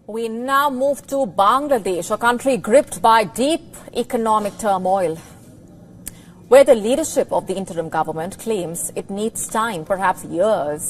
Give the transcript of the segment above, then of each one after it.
We now move to Bangladesh, a country gripped by deep economic turmoil, where the leadership of the interim government claims it needs time, perhaps years,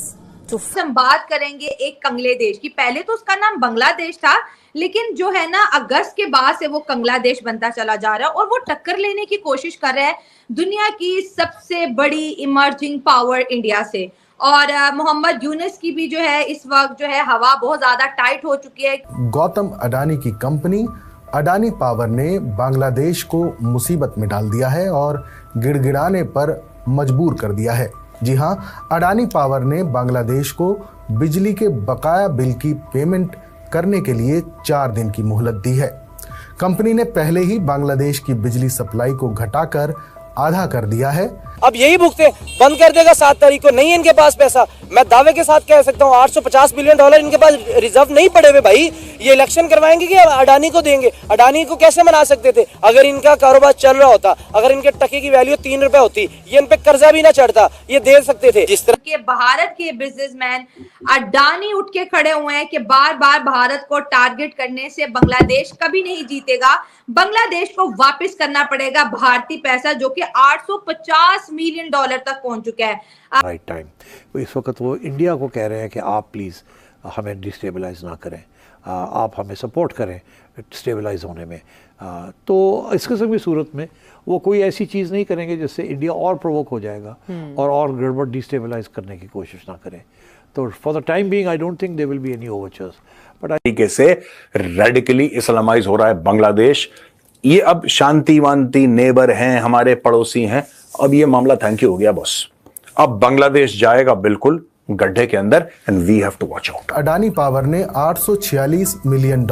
to... हम बात करेंगे एक कंगले देश की। पहले तो उसका नाम बांग्लादेश था, लेकिन जो है ना अगस्त के बाद से वो कंगलादेश बनता चला जा रहा है और वो टक्कर लेने की कोशिश कर रहा है दुनिया की सबसे बड़ी इमर्जिंग पावर इंडिया से। और मोहम्मद यूनुस की भी जो है इस वक्त जो है हवा बहुत ज्यादा टाइट हो चुकी है। गौतम अडानी की कंपनी अडानी पावर ने बांग्लादेश को मुसीबत में डाल दिया है और गिड़गिड़ाने पर मजबूर कर दिया है। जी हां, अडानी पावर ने बांग्लादेश को बिजली के बकाया बिल की पेमेंट करने के लिए 4 दिन की मोहलत दी है। कंपनी ने पहले ही बांग्लादेश की बिजली सप्लाई को घटाकर आधा कर दिया है। अब यही भुगते बंद कर देगा 7 तारीख को। नहीं इनके पास पैसा, मैं दावे के साथ कह सकता हूँ $850 बिलियन इनके पास रिजर्व नहीं पड़े हुए भाई। ये इलेक्शन करवाएंगे कि अडानी को देंगे? अडानी को कैसे मना सकते थे? अगर इनका कारोबार चल रहा होता, अगर इनके टके की वैल्यू 3 रुपए होती, ये इन पे कर्जा भी ना चढ़ता, ये दे सकते थे। जिस तरह के भारत के बिजनेसमैन अडानी उठ के खड़े हुए हैं कि बार बार भारत को टारगेट करने से बांग्लादेश कभी नहीं जीतेगा। बांग्लादेश को वापस करना पड़ेगा भारतीय पैसा जो कि $850 मिलियन तक पहुंच चुका है। Right time. इस वक्त वो इंडिया को कह रहे हैं कि आप प्लीज हमें डिस्टेबलाइज ना करें, आप हमें सपोर्ट करें स्टेबलाइज होने में। तो इस किस्म की सूरत में वो कोई ऐसी चीज़ नहीं करेंगे जिससे इंडिया और प्रोवोक हो जाएगा और गड़बड़ डिस्टेबलाइज करने की कोशिश ना करें। तो for the time being I don't think there will be any overtures. But तरीके से रेडिकली इस्लामाइज हो रहा है बांग्लादेश। ये अब शांतिवांती नेबर हैं, हमारे पड़ोसी हैं। अब ये मामला थैंक यू हो गया बॉस। अब बांग्लादेश जाएगा बिल्कुल गड्ढे के अंदर and we have to watch out. Adani power ने $846 मिलियन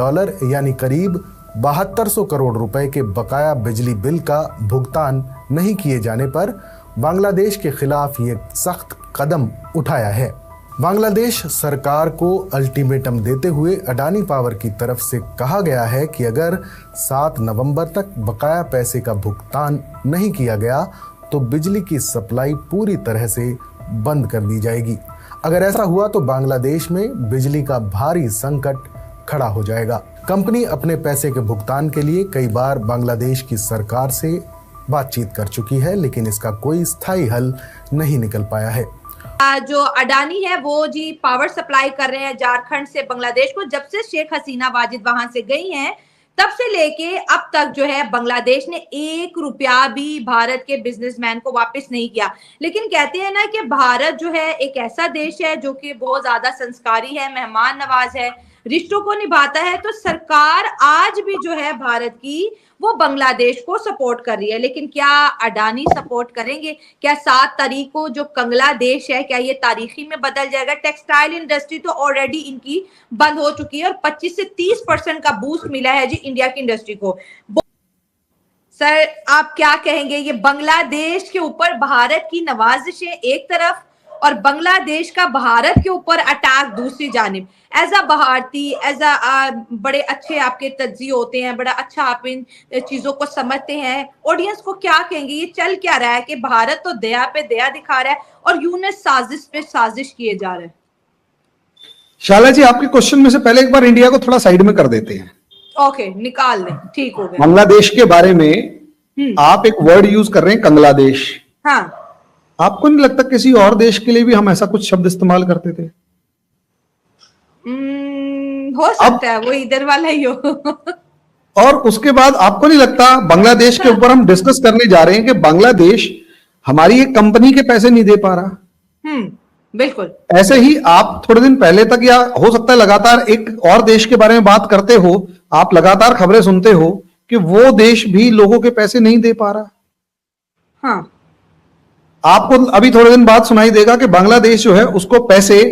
यानी करीब 7200 करोड़ रुपए के बकाया बिजली बिल का भुगतान नहीं किए जाने पर बांग्लादेश के खिलाफ ये सख्त कदम उठाया है। बांग्लादेश सरकार को अल्टीमेटम देते हुए अडानी पावर की तरफ से कहा गया है कि अगर 7 नवंबर तक बकाया पैसे का भुगतान नहीं किया गया तो बिजली की सप्लाई पूरी तरह से बंद कर दी जाएगी। अगर ऐसा हुआ तो बांग्लादेश में बिजली का भारी संकट खड़ा हो जाएगा। कंपनी अपने पैसे के भुगतान के लिए कई बार बांग्लादेश की सरकार से बातचीत कर चुकी है, लेकिन इसका कोई स्थायी हल नहीं निकल पाया है। जो अडानी है वो जी पावर सप्लाई कर रहे हैं झारखंड से बांग्लादेश को। जब से शेख हसीना वाजिद वहां से गई हैं तब से लेके अब तक जो है बांग्लादेश ने 1 रुपया भी भारत के बिजनेसमैन को वापस नहीं किया। लेकिन कहते हैं ना कि भारत जो है एक ऐसा देश है जो कि बहुत ज्यादा संस्कारी है, मेहमान नवाज है, रिश्तों को निभाता है। तो सरकार आज भी जो है भारत की वो बांग्लादेश को सपोर्ट कर रही है। लेकिन क्या अडानी सपोर्ट करेंगे? क्या 7 तारीख को जो कंगला देश है क्या ये तारीखी में बदल जाएगा? टेक्सटाइल इंडस्ट्री तो ऑलरेडी इनकी बंद हो चुकी है और 25 से 30% का बूस्ट मिला है जी इंडिया की इंडस्ट्री को। सर आप क्या कहेंगे? ये बांग्लादेश के ऊपर भारत की नवाजिशें एक तरफ और बांग्लादेश का भारत के ऊपर अटैक दूसरी जानिब। एज अ भारतीय, एज अ बड़े अच्छे आपके तज्ज़िये होते हैं, बड़ा अच्छा आप इन चीजों को समझते हैं, ऑडियंस को क्या कहेंगे? ये चल क्या रहा है कि भारत तो दया पे दया दिखा रहा है और यूनुस साजिश पे साजिश किए जा रहे हैं? शाला जी, आपके क्वेश्चन में से पहले एक बार इंडिया को थोड़ा साइड में कर देते हैं। ओके, निकाल लें, ठीक हो गया। बांग्लादेश के बारे में आप एक वर्ड यूज कर रहे हैं कंगलादेश। हाँ, आपको नहीं लगता किसी और देश के लिए भी हम ऐसा कुछ शब्द इस्तेमाल करते थे? हो सकता है वो इधर वाला ही हो। और उसके बाद आपको नहीं लगता बांग्लादेश के ऊपर हम डिस्कस करने जा रहे हैं कि बांग्लादेश हमारी एक कंपनी के पैसे नहीं दे पा रहा? बिल्कुल। ऐसे ही आप थोड़े दिन पहले तक या हो सकता है लगातार एक और देश के बारे में बात करते हो, आप लगातार खबरें सुनते हो कि वो देश भी लोगों के पैसे नहीं दे पा रहा। हाँ, आपको अभी थोड़े दिन बाद सुनाई देगा कि बांग्लादेश जो है उसको पैसे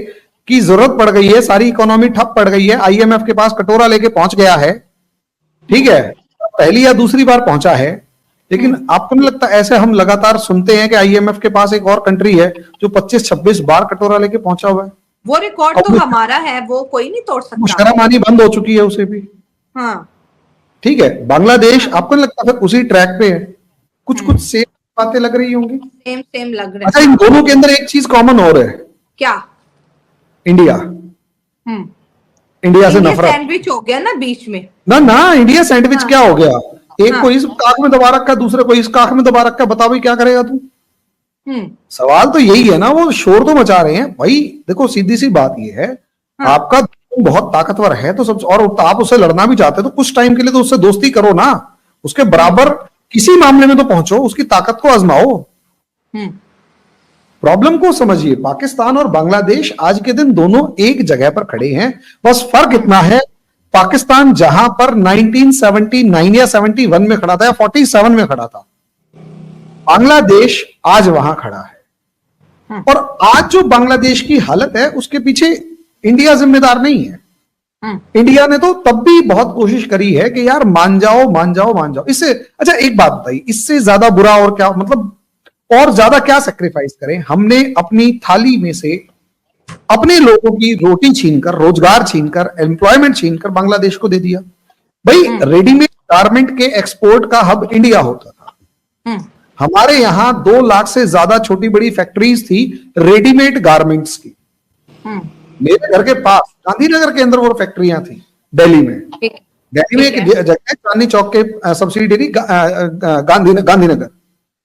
की जरूरत पड़ गई है, सारी इकोनॉमी ठप पड़ गई है, आईएमएफ के पास कटोरा लेके पहुंच गया है। ठीक है, पहली या दूसरी बार पहुंचा है। लेकिन आपको नहीं लगता ऐसे हम लगातार सुनते हैं कि आईएमएफ के पास एक और कंट्री है जो 25-26 बार कटोरा लेके पहुंचा हुआ है? वो रिकॉर्ड तो हमारा है, वो कोई नहीं तोड़ सकता। शर्म बांध हो चुकी है उसे भी। हाँ, ठीक है, बांग्लादेश आपको नहीं लगता फिर उसी ट्रैक पे है? कुछ सेम बातें लग रही होंगी। सेम लग रहा है। अच्छा, इन दोनों के अंदर एक चीज कॉमन और है। क्या? इंडिया। इंडिया से इंडिया नफरत। सैंडविच हो गया ना बीच में। ना इंडिया सैंडविच हाँ। क्या हो गया? एक हाँ। को इस काख में दबा रखा, दूसरे को इस काख में दबा रखा, बताओ भाई क्या करेगा तू? सवाल तो यही है ना, वो शोर तो मचा रहे हैं भाई। देखो सीधी सी बात ये है, हाँ। आपका दुश्मन बहुत ताकतवर है तो सब, और आप उससे लड़ना भी चाहते हो तो कुछ टाइम के लिए तो उससे दोस्ती करो ना, उसके बराबर किसी मामले में तो पहुंचो, उसकी ताकत को आजमाओ। प्रॉब्लम को समझिए, पाकिस्तान और बांग्लादेश आज के दिन दोनों एक जगह पर खड़े हैं, बस फर्क इतना है, पाकिस्तान जहां पर 1979 या 71 में खड़ा था या 47 में खड़ा था, बांग्लादेश आज वहां खड़ा है। और आज जो बांग्लादेश की हालत है उसके पीछे इंडिया जिम्मेदार नहीं है। इंडिया ने तो तब भी बहुत कोशिश करी है कि यार मान जाओ मान जाओ मान जाओ। इससे अच्छा एक बात बताइए, इससे ज्यादा बुरा और क्या, मतलब और ज्यादा क्या सेक्रीफाइस करें? हमने अपनी थाली में से अपने लोगों की रोटी छीनकर, रोजगार छीनकर, एम्प्लॉयमेंट छीनकर बांग्लादेश को दे दिया। भाई रेडीमेड गारमेंट के एक्सपोर्ट का हब इंडिया होता था। हमारे यहां 2 लाख से ज्यादा छोटी बड़ी फैक्ट्रीज थी रेडीमेड गारमेंट्स की। मेरे घर के पास गांधीनगर के अंदर वो फैक्ट्रियां थी, दिल्ली में। दिल्ली में एक जगह है चांदनी चौक के सब्सिडियरी गांधीनगर,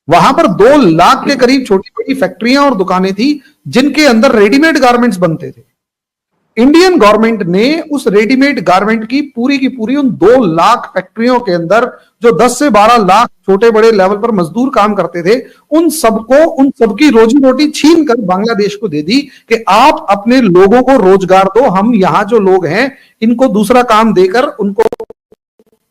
वहां पर 2 लाख के करीब छोटी बड़ी फैक्ट्रियां और दुकानें थी जिनके अंदर रेडीमेड गारमेंट्स बनते थे। इंडियन गवर्नमेंट ने उस रेडीमेड गारमेंट की पूरी उन 2 लाख फैक्ट्रियों के अंदर जो 10 से 12 लाख छोटे बड़े लेवल पर मजदूर काम करते थे, उन सबकी रोजी रोटी छीन कर बांग्लादेश को दे दी कि आप अपने लोगों को रोजगार दो, हम यहां जो लोग हैं इनको दूसरा काम देकर उनको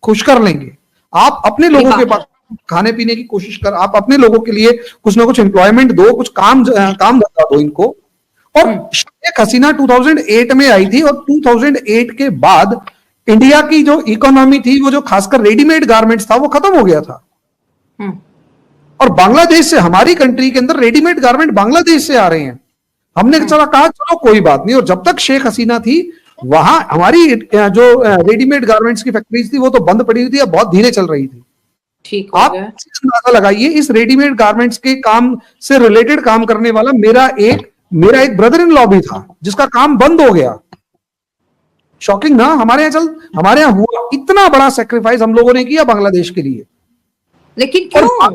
खुश कर लेंगे। आप अपने लोगों के पास खाने पीने की कोशिश कर, आप अपने लोगों के लिए कुछ ना कुछ एम्प्लॉयमेंट दो, कुछ काम धंधा दो इनको। और शेख हसीना 2008 में आई थी और 2008 के बाद इंडिया की जो इकोनॉमी थी, वो जो खासकर रेडीमेड गारमेंट्स था, वो खत्म हो गया था। और बांग्लादेश से, हमारी कंट्री के अंदर रेडीमेड गारमेंट बांग्लादेश से आ रहे हैं। हमने कहा चलो कोई बात नहीं। और जब तक शेख हसीना थी वहां हमारी जो रेडीमेड गारमेंट्स की फैक्ट्रीज थी वो तो बंद पड़ी हुई थी, अब बहुत धीरे चल रही थी। ठीक आप अंदाजा लगाइए, इस रेडीमेड गारमेंट्स के काम से रिलेटेड काम करने वाला मेरा एक ब्रदर इन लॉ भी था जिसका काम बंद हो गया। शॉकिंग ना? हमारे यहाँ हुआ इतना बड़ा सेक्रीफाइस हम लोगों ने किया बांग्लादेश के लिए। लेकिन क्यों?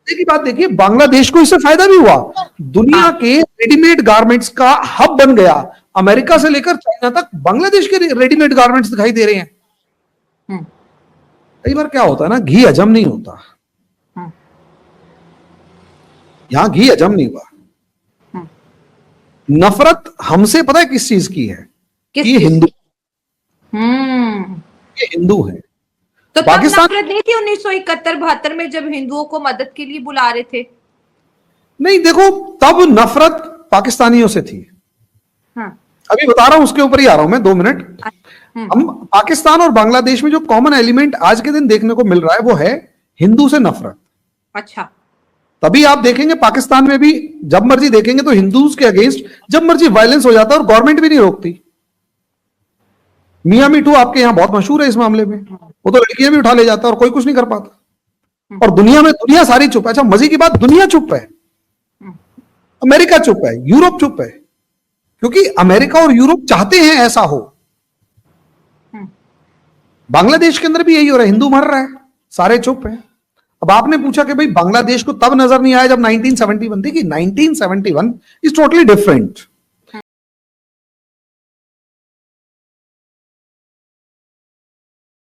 की बात देखिए, बांग्लादेश को इससे फायदा भी हुआ। दुनिया के रेडीमेड गारमेंट्स का हब बन गया। अमेरिका से लेकर चाइना तक बांग्लादेश के रेडीमेड गारमेंट्स दिखाई दे रहे हैं। कई बार क्या होता है ना, घी हजम नहीं होता। यहां घी हजम नहीं हुआ। नफरत हमसे पता है किस चीज की है? ये हिंदू ये हिंदू है। तो पाकिस्तान नफरत नहीं थी 1971-72 में जब हिंदुओं को मदद के लिए बुला रहे थे? नहीं, देखो तब नफरत पाकिस्तानियों से थी। अभी बता रहा हूं, उसके ऊपर ही आ रहा हूं मैं, 2 मिनट। हम पाकिस्तान और बांग्लादेश में जो कॉमन एलिमेंट आज के दिन देखने को मिल रहा है वो है हिंदू से नफरत। अच्छा। तभी आप देखेंगे पाकिस्तान में भी जब मर्जी देखेंगे तो हिंदूज के अगेंस्ट जब मर्जी वायलेंस हो जाता है और गवर्नमेंट भी नहीं रोकती। मियां मीठू आपके यहां बहुत मशहूर है इस मामले में, वो तो लड़कियां भी उठा ले जाता है और कोई कुछ नहीं कर पाता। और दुनिया सारी चुप है। अच्छा मजे की बात, दुनिया चुप है, अमेरिका चुप है, यूरोप चुप है, क्योंकि अमेरिका और यूरोप चाहते हैं ऐसा हो। बांग्लादेश के अंदर भी यही हो रहा है, हिंदू मर रहा है, सारे चुप हैं। अब आपने पूछा कि भाई बांग्लादेश को तब नजर नहीं आया जब 1971, देखिए 1971 इज टोटली डिफरेंट।